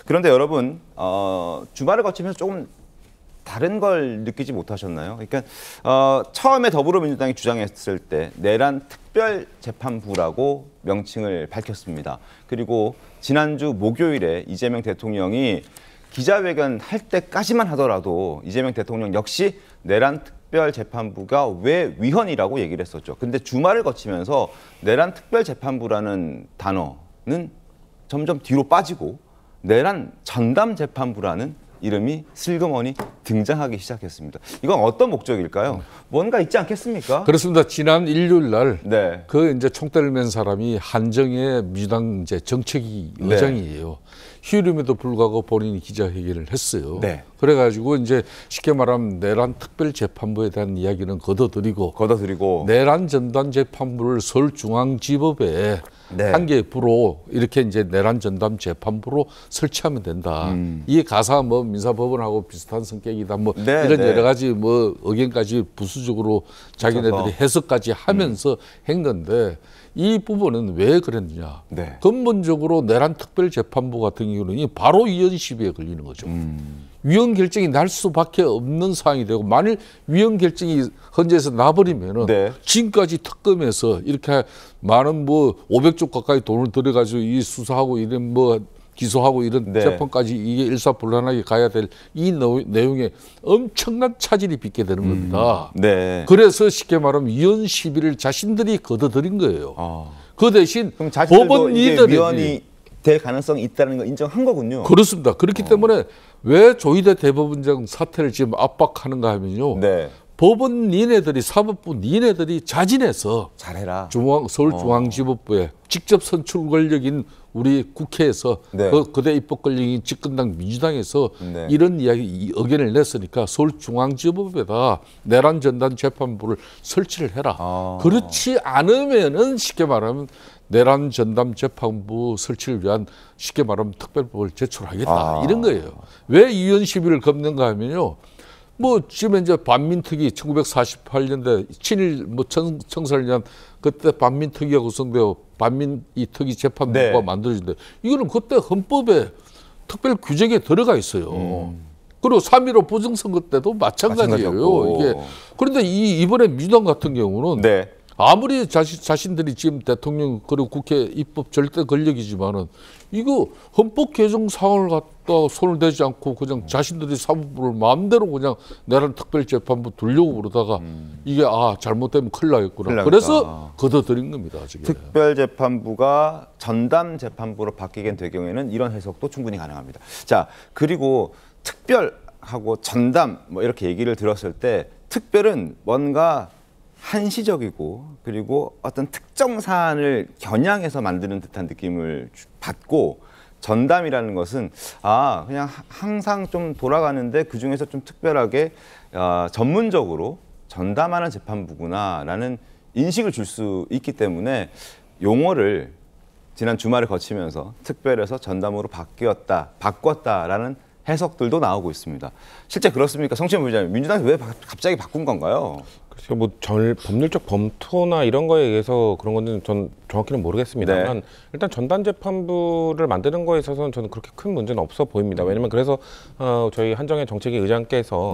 그런데 여러분 주말을 거치면서 조금 다른 걸 느끼지 못하셨나요? 그러니까 처음에 더불어민주당이 주장했을 때 내란 특별재판부라고 명칭을 밝혔습니다. 그리고 지난주 목요일에 이재명 대통령이 기자회견 할 때까지만 하더라도 이재명 대통령 역시 내란 특별재판부가 왜 위헌이라고 얘기를 했었죠. 근데 주말을 거치면서 내란 특별재판부라는 단어는 점점 뒤로 빠지고 내란 전담재판부라는 이름이 슬그머니 등장하기 시작했습니다. 이건 어떤 목적일까요? 뭔가 있지 않겠습니까? 그렇습니다. 지난 일요일 날 네. 이제 총대를 맨 사람이 한정의 민주당 이제 정책위 네. 의장이에요. 휴일임에도 불구하고 본인이 기자회견을 했어요. 네. 그래가지고 이제 쉽게 말하면 내란 특별재판부에 대한 이야기는 걷어들이고 내란 전담재판부를 서울중앙지법에 네. 한 개의 부로 이렇게 이제 내란 전담 재판부로 설치하면 된다. 이게 가사 뭐 민사법원하고 비슷한 성격이다. 뭐 네, 이런 네. 여러 가지 뭐 의견까지 부수적으로 자기네들이 해석까지 하면서 한 건데 이 부분은 왜 그랬느냐. 네. 근본적으로 내란 특별재판부 같은 경우는 바로 위헌 시비에 걸리는 거죠. 위헌 결정이 날 수밖에 없는 상황이 되고 만일 위헌 결정이 헌재에서 나버리면은 네. 지금까지 특검에서 이렇게 많은 뭐 500조 가까이 돈을 들여가지고 이 수사하고 이런 뭐 기소하고 이런 네. 재판까지 이게 일사불란하게 가야 될 이 내용에 엄청난 차질이 빚게 되는 겁니다. 네. 그래서 쉽게 말하면 위헌 시비를 자신들이 걷어들인 거예요. 그 대신 그럼 자신들도 법원 이게 리더들이 위헌이 될 가능성이 있다는 걸 인정한 거군요. 그렇습니다. 그렇기 때문에 왜 조희대 대법원장 사퇴를 지금 압박하는가 하면요. 네. 법원 니네들이 사법부 니네들이 자진해서 잘해라. 서울중앙지법부에 직접 선출 권력인 우리 국회에서 네. 거대 입법 권력인 집권당 민주당에서 네. 이런 이야기 의견을 냈으니까 서울중앙지법에다 내란 전담 재판부를 설치를 해라. 그렇지 않으면은 쉽게 말하면 내란 전담 재판부 설치를 위한 쉽게 말하면 특별법을 제출하겠다 이런 거예요. 왜 위헌 시비를 겁는가 하면요. 뭐 지금 이제 반민특위 1948년대 친일 뭐 청사를 위한 그때 반민특위가 구성되어 반민 이 특위 재판부가 네. 만들어진대. 이거는 그때 헌법에 특별 규정에 들어가 있어요. 그리고 3.15 부정선거 때도 마찬가지예요. 마찬가지였고. 이게 그런데 이번에 민주당 같은 경우는 네. 아무리 자신들이 지금 대통령 그리고 국회 입법 절대 권력이지만은 이거 헌법 개정 사항을 갖다 손을 대지 않고 그냥 자신들이 사법부를 마음대로 그냥 내란 특별재판부 두려고 그러다가 이게 잘못되면 큰일 나겠구나. 그래서 걷어들인 겁니다. 지금. 특별재판부가 전담재판부로 바뀌게 될 경우에는 이런 해석도 충분히 가능합니다. 자, 그리고 특별하고 전담 뭐 이렇게 얘기를 들었을 때 특별은 뭔가 한시적이고 그리고 어떤 특정 사안을 겨냥해서 만드는 듯한 느낌을 받고 전담이라는 것은 그냥 항상 좀 돌아가는데 그중에서 좀 특별하게 전문적으로 전담하는 재판부구나라는 인식을 줄 수 있기 때문에 용어를 지난 주말을 거치면서 특별해서 전담으로 바꿨다라는 해석들도 나오고 있습니다. 실제 그렇습니까? 성시현 부장님, 민주당이 왜 갑자기 바꾼 건가요? 글쎄요, 뭐 법률적 검토나 이런 거에 의해서 그런 건지는 전 정확히는 모르겠습니다만 일단 전담재판부를 만드는 거에 있어서는 저는 그렇게 큰 문제는 없어 보입니다. 왜냐면 그래서 저희 한정혜 정책위 의장께서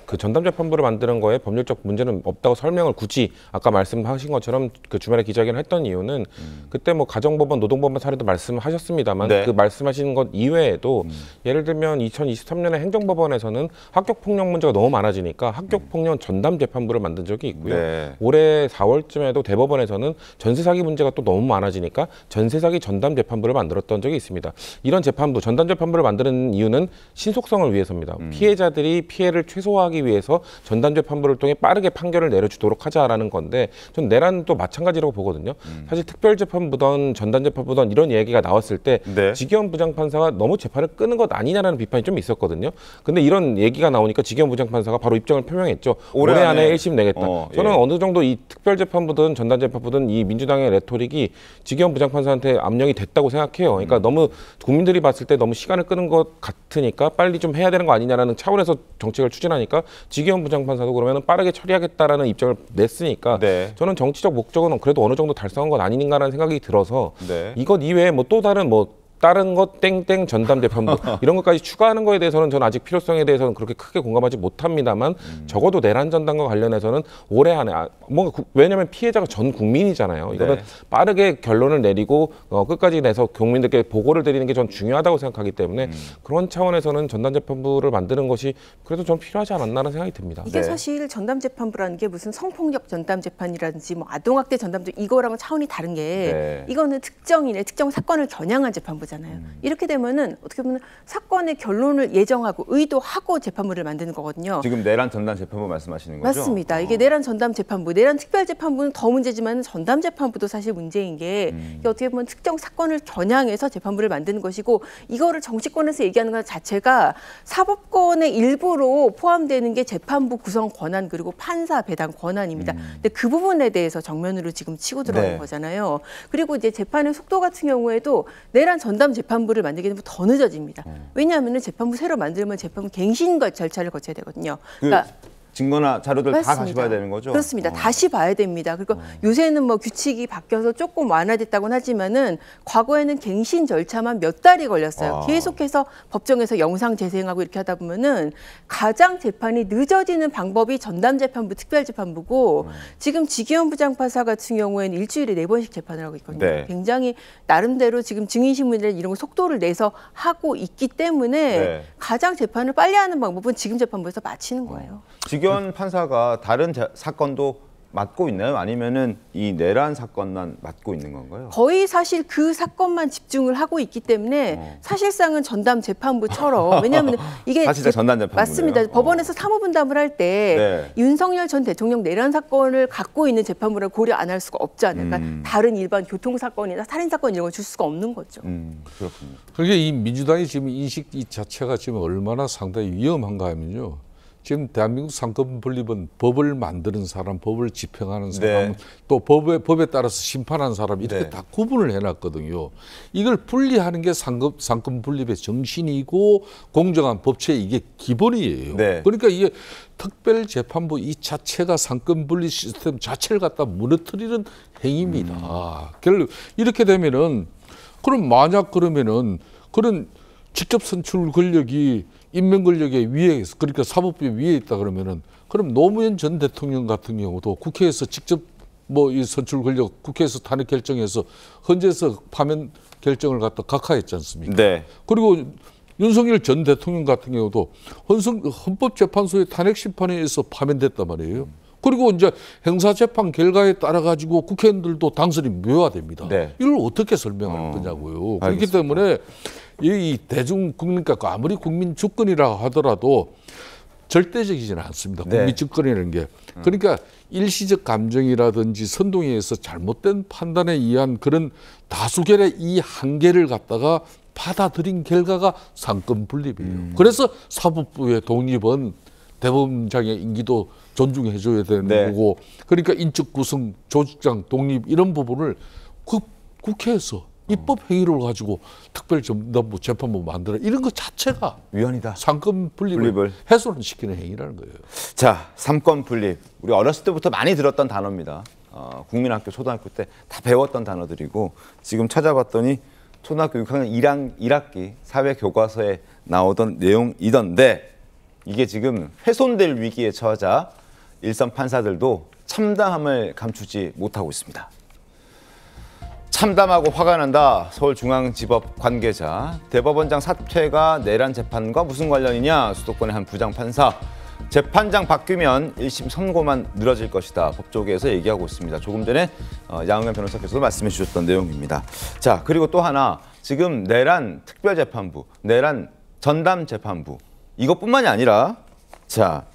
그 전담재판부를 만드는 거에 법률적 문제는 없다고 설명을 굳이 아까 말씀하신 것처럼 그 주말에 기자회견을 했던 이유는 그때 뭐 가정법원, 노동법원 사례도 말씀하셨습니다만 그 말씀하신 것 이외에도 예를 들면 2023년에 행정법원에서는 학교폭력 문제가 너무 많아지니까 학교폭력 전담재판부를 만든 적이 있고요. 올해 4월쯤에도 대법원에서는 전세 사기 문제가 또 너무 많아지니까 전세 사기 전담 재판부를 만들었던 적이 있습니다. 이런 재판부, 전담 재판부를 만드는 이유는 신속성을 위해서입니다. 피해자들이 피해를 최소화하기 위해서 전담 재판부를 통해 빠르게 판결을 내려주도록 하자라는 건데 전 내란은 또 마찬가지라고 보거든요. 사실 특별 재판부든 전담 재판부든 이런 얘기가 나왔을 때 지기현 부장판사가 너무 재판을 끄는 것 아니냐라는 비판이 좀 있었거든요. 근데 이런 얘기가 나오니까 지기현 부장판사가 바로 입장을 표명했죠. 올해 안에 1심 내겠다. 저는 어느 정도 이 특별재판부든 전담재판부든 이 민주당의 레토릭이 지기현 부장판사한테 압력이 됐다고 생각해요. 그러니까 너무 국민들이 봤을 때 너무 시간을 끄는 것 같으니까 빨리 좀 해야 되는 거 아니냐라는 차원에서 정책을 추진하니까 지기현 부장판사도 그러면 빠르게 처리하겠다라는 입장을 냈으니까 저는 정치적 목적은 그래도 어느 정도 달성한 건 아닌가라는 생각이 들어서 이것 이외에 뭐 또 다른 뭐 다른 것 땡땡 전담 재판부 이런 것까지 추가하는 거에 대해서는 저는 아직 필요성에 대해서는 그렇게 크게 공감하지 못합니다만 적어도 내란 전담과 관련해서는 올해 안에 뭔가 왜냐하면 피해자가 전 국민이잖아요. 이거는 네. 빠르게 결론을 내리고 끝까지 내서 국민들께 보고를 드리는 게 전 중요하다고 생각하기 때문에 그런 차원에서는 전담 재판부를 만드는 것이 그래도 좀 필요하지 않았나라는 생각이 듭니다. 이게 네. 사실 전담 재판부라는 게 무슨 성폭력 전담 재판이라든지 뭐 아동학대 전담 재판 이거랑은 차원이 다른 게 네. 이거는 특정인의 특정 사건을 겨냥한 재판부잖아요. 이렇게 되면은 어떻게 보면 사건의 결론을 예정하고 의도하고 재판부를 만드는 거거든요. 지금 내란 전담 재판부 말씀하시는 거죠? 맞습니다. 이게 내란 전담 재판부, 내란 특별 재판부는 더 문제지만 전담 재판부도 사실 문제인 게 이게 어떻게 보면 특정 사건을 겨냥해서 재판부를 만드는 것이고 이거를 정치권에서 얘기하는 것 자체가 사법권의 일부로 포함되는 게 재판부 구성 권한 그리고 판사 배당 권한입니다. 근데 그 부분에 대해서 정면으로 지금 치고 들어가는 네. 거잖아요. 그리고 이제 재판의 속도 같은 경우에도 내란 전담 재판부를 만들게 되면 더 늦어집니다. 왜냐하면 재판부 새로 만들면 재판부 갱신 절차를 거쳐야 되거든요. 그러니까 증거나 자료들 다 다시 맞습니다. 봐야 되는 거죠? 그렇습니다. 다시 봐야 됩니다. 그리고 요새는 뭐 규칙이 바뀌어서 조금 완화됐다고는 하지만은 과거에는 갱신 절차만 몇 달이 걸렸어요. 계속해서 법정에서 영상 재생하고 이렇게 하다 보면은 가장 재판이 늦어지는 방법이 전담 재판부, 특별 재판부고 지금 지기현 부장판사 같은 경우에는 일주일에 4번씩 재판을 하고 있거든요. 네. 굉장히 나름대로 지금 증인신문이나 이런 거 속도를 내서 하고 있기 때문에 네. 가장 재판을 빨리 하는 방법은 지금 재판부에서 마치는 거예요. 지기현 판사가 다른 사건도 맡고 있나요? 아니면은 이 내란 사건만 맡고 있는 건가요? 거의 사실 그 사건만 집중을 하고 있기 때문에 사실상은 전담 재판부처럼 왜냐하면 이게 사실상 전담 재판부네요. 맞습니다. 법원에서 사무분담을 할 때 네. 윤석열 전 대통령 내란 사건을 갖고 있는 재판부를 고려 안 할 수가 없잖아요. 그러니까 다른 일반 교통 사건이나 살인 사건 이런 걸 줄 수가 없는 거죠. 그렇군요. 그러니까 이 민주당이 지금 인식 이 자체가 지금 얼마나 상당히 위험한가 하면요. 지금 대한민국 상권 분립은 법을 만드는 사람, 법을 집행하는 사람, 네. 또 법에 따라서 심판하는 사람 이렇게 네. 다 구분을 해놨거든요. 이걸 분리하는 게 상권 분립의 정신이고 공정한 법chế 이게 기본이에요. 네. 그러니까 이게 특별재판부 이 자체가 상권 분립 시스템 자체를 갖다 무너뜨리는 행위입니다. 결국 이렇게 되면은 그럼 만약 그러면은 그런 직접 선출 권력이 임명 권력의 위에 그러니까 사법부의 위에 있다 그러면은 그럼 노무현 전 대통령 같은 경우도 국회에서 직접 뭐 이 선출 권력 국회에서 탄핵 결정해서 헌재에서 파면 결정을 갖다 각하했지 않습니까? 네. 그리고 윤석열 전 대통령 같은 경우도 헌법재판소의 탄핵 심판에 의해서 파면됐단 말이에요. 그리고 이제 행사재판 결과에 따라 가지고 국회의원들도 당선이 무효화됩니다. 네. 이걸 어떻게 설명할 거냐고요. 그렇기 알겠습니다. 때문에 이 대중 국민과 아무리 국민 주권이라 하더라도 절대적이지는 않습니다. 네. 국민 주권이라는 게. 그러니까 일시적 감정이라든지 선동에 의해서 잘못된 판단에 의한 그런 다수결의 이 한계를 갖다가 받아들인 결과가 상권 분립이에요. 그래서 사법부의 독립은 대법원장의 임기도 존중해줘야 되는 네. 거고, 그러니까 인적 구성, 조직장 독립 이런 부분을 국회에서 입법 행위를 가지고 특별전담부 재판부 만들어 이런 것 자체가 위헌이다. 상권 분립을 분립을. 훼손을 시키는 행위라는 거예요. 자, 삼권 분립. 우리 어렸을 때부터 많이 들었던 단어입니다. 국민학교, 초등학교 때 다 배웠던 단어들이고 지금 찾아봤더니 초등학교 6학년 1학기 사회교과서에 나오던 내용이던데 이게 지금 훼손될 위기에 처하자 일선 판사들도 참담함을 감추지 못하고 있습니다. 참담하고 화가 난다. 서울중앙지법 관계자. 대법원장 사퇴가 내란 재판과 무슨 관련이냐. 수도권의 한 부장판사. 재판장 바뀌면 1심 선고만 늘어질 것이다. 법조계에서 얘기하고 있습니다. 조금 전에 양은경 변호사께서도 말씀해 주셨던 내용입니다. 자, 그리고 또 하나. 지금 내란 특별재판부, 내란 전담재판부. 이것뿐만이 아니라 자,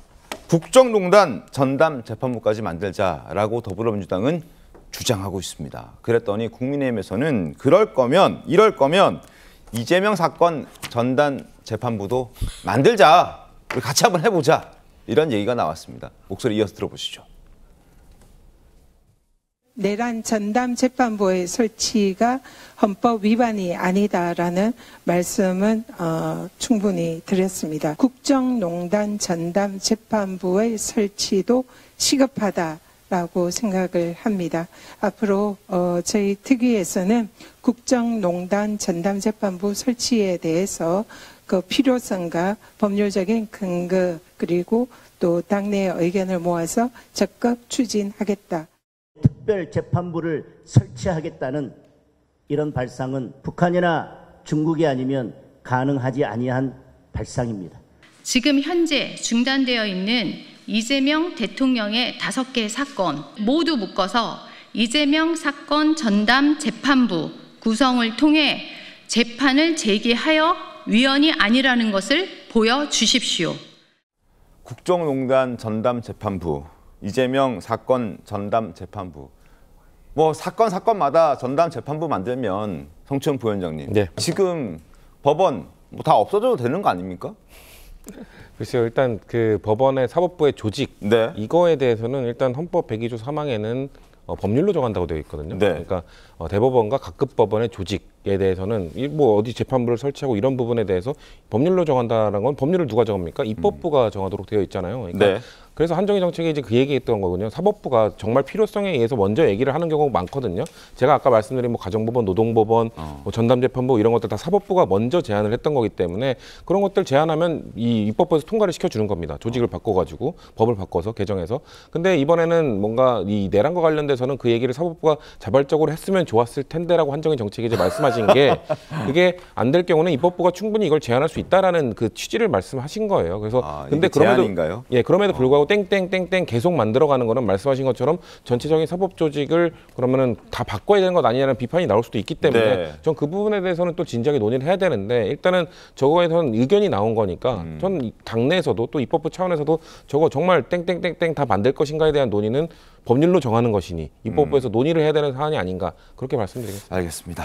국정농단 전담재판부까지 만들자라고 더불어민주당은 주장하고 있습니다. 그랬더니 국민의힘에서는 이럴 거면 이재명 사건 전담 재판부도 만들자. 우리 같이 한번 해보자. 이런 얘기가 나왔습니다. 목소리 이어서 들어보시죠. 내란 전담 재판부의 설치가 헌법 위반이 아니다라는 말씀은 충분히 드렸습니다. 국정농단 전담 재판부의 설치도 시급하다. 라고 생각을 합니다. 앞으로 저희 특위에서는 국정농단 전담재판부 설치에 대해서 그 필요성과 법률적인 근거 그리고 또 당내의 의견을 모아서 적극 추진하겠다. 특별재판부를 설치하겠다는 이런 발상은 북한이나 중국이 아니면 가능하지 아니한 발상입니다. 지금 현재 중단되어 있는 이재명 대통령의 5개 사건 모두 묶어서 이재명 사건 전담 재판부 구성을 통해 재판을 제기하여 위헌이 아니라는 것을 보여주십시오. 국정농단 전담 재판부, 이재명 사건 전담 재판부. 뭐 사건마다 전담 재판부 만들면 성추현 부위원장님, 네. 지금 법원 뭐 다 없어져도 되는 거 아닙니까? 글쎄요, 일단 그 법원의 사법부의 조직 네. 이거에 대해서는 일단 헌법 102조 3항에는 법률로 정한다고 되어 있거든요. 네. 그러니까 대법원과 각급 법원의 조직에 대해서는 뭐 어디 재판부를 설치하고 이런 부분에 대해서 법률로 정한다는 건 법률을 누가 정합니까? 입법부가 정하도록 되어 있잖아요. 그러니까 네. 그래서 한정희 정책이 이제 그 얘기했던 거거든요. 사법부가 정말 필요성에 의해서 먼저 얘기를 하는 경우가 많거든요. 제가 아까 말씀드린 뭐 가정법원, 노동법원, 뭐 전담재판부 이런 것들 다 사법부가 먼저 제안을 했던 거기 때문에 그런 것들 제안하면 이 입법부에서 통과를 시켜주는 겁니다. 조직을 바꿔가지고 법을 바꿔서 개정해서. 근데 이번에는 뭔가 이 내란과 관련돼서는 그 얘기를 사법부가 자발적으로 했으면 좋았을 텐데라고 한정희 정책이 이제 말씀하신 게 그게 안 될 경우는 입법부가 충분히 이걸 제안할 수 있다라는 그 취지를 말씀하신 거예요. 그래서 근데 제안인가요? 예, 그럼에도 불구하고 땡땡땡땡 계속 만들어가는 거는 말씀하신 것처럼 전체적인 사법 조직을 그러면은 다 바꿔야 되는 것 아니냐는 비판이 나올 수도 있기 때문에 네. 전 그 부분에 대해서는 또 진지하게 논의를 해야 되는데 일단은 저거에서는 의견이 나온 거니까 전 당내에서도 또 입법부 차원에서도 저거 정말 땡땡땡땡 다 만들 것인가에 대한 논의는 법률로 정하는 것이니 입법부에서 논의를 해야 되는 사안이 아닌가 그렇게 말씀드리겠습니다. 알겠습니다.